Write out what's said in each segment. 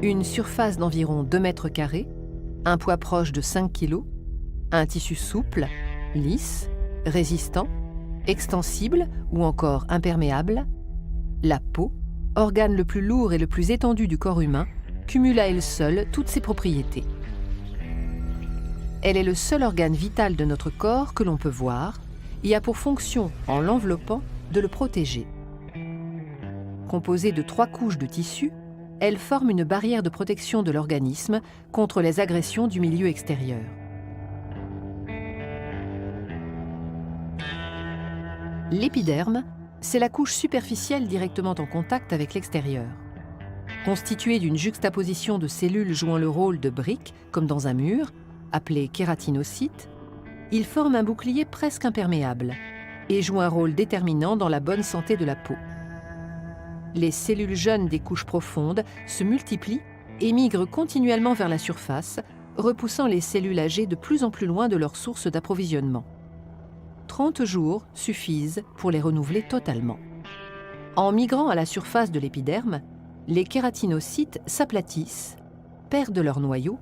Une surface d'environ 2 mètres carrés, un poids proche de 5 kg, un tissu souple, lisse, résistant, extensible ou encore imperméable, la peau, organe le plus lourd et le plus étendu du corps humain, cumule à elle seule toutes ses propriétés. Elle est le seul organe vital de notre corps que l'on peut voir et a pour fonction, en l'enveloppant, de le protéger. Composée de 3 couches de tissu, elle forme une barrière de protection de l'organisme contre les agressions du milieu extérieur. L'épiderme, c'est la couche superficielle directement en contact avec l'extérieur. Constituée d'une juxtaposition de cellules jouant le rôle de briques, comme dans un mur, appelé kératinocyte, il forme un bouclier presque imperméable et joue un rôle déterminant dans la bonne santé de la peau. Les cellules jeunes des couches profondes se multiplient et migrent continuellement vers la surface, repoussant les cellules âgées de plus en plus loin de leur source d'approvisionnement. 30 jours suffisent pour les renouveler totalement. En migrant à la surface de l'épiderme, les kératinocytes s'aplatissent, perdent leur noyau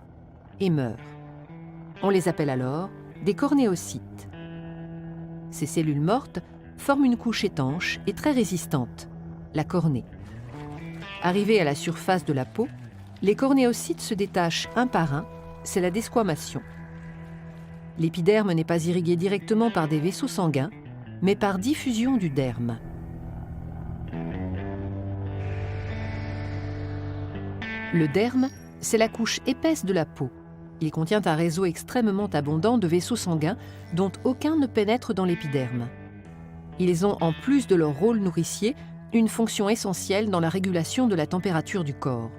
et meurent. On les appelle alors des cornéocytes. Ces cellules mortes forment une couche étanche et très résistante, la cornée. Arrivés à la surface de la peau, les cornéocytes se détachent un par un, c'est la desquamation. L'épiderme n'est pas irrigué directement par des vaisseaux sanguins, mais par diffusion du derme. Le derme, c'est la couche épaisse de la peau. Il contient un réseau extrêmement abondant de vaisseaux sanguins dont aucun ne pénètre dans l'épiderme. Ils ont, en plus de leur rôle nourricier, une fonction essentielle dans la régulation de la température du corps.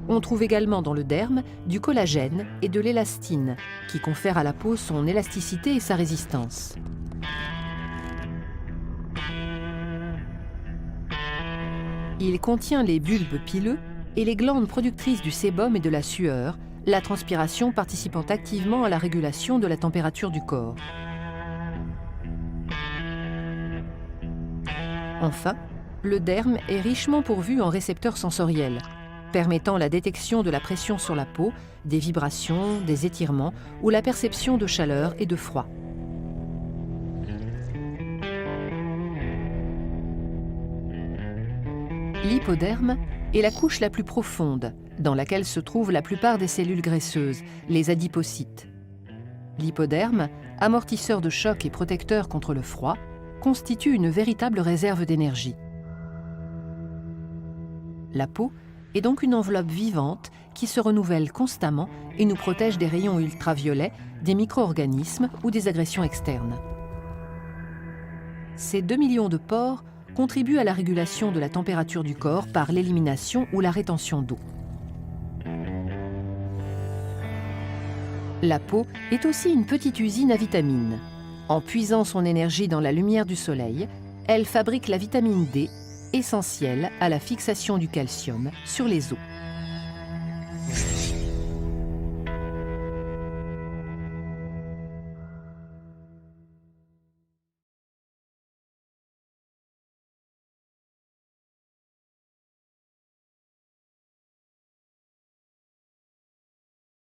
On trouve également dans le derme du collagène et de l'élastine, qui confèrent à la peau son élasticité et sa résistance. Il contient les bulbes pileux et les glandes productrices du sébum et de la sueur, la transpiration participant activement à la régulation de la température du corps. Enfin, le derme est richement pourvu en récepteurs sensoriels, permettant la détection de la pression sur la peau, des vibrations, des étirements ou la perception de chaleur et de froid. L'hypoderme est la couche la plus profonde, dans laquelle se trouvent la plupart des cellules graisseuses, les adipocytes. L'hypoderme, amortisseur de choc et protecteur contre le froid, constitue une véritable réserve d'énergie. La peau est donc une enveloppe vivante qui se renouvelle constamment et nous protège des rayons ultraviolets, des micro-organismes ou des agressions externes. Ces 2 millions de pores contribuent à la régulation de la température du corps par l'élimination ou la rétention d'eau. La peau est aussi une petite usine à vitamines. En puisant son énergie dans la lumière du soleil, elle fabrique la vitamine D, essentielle à la fixation du calcium sur les os.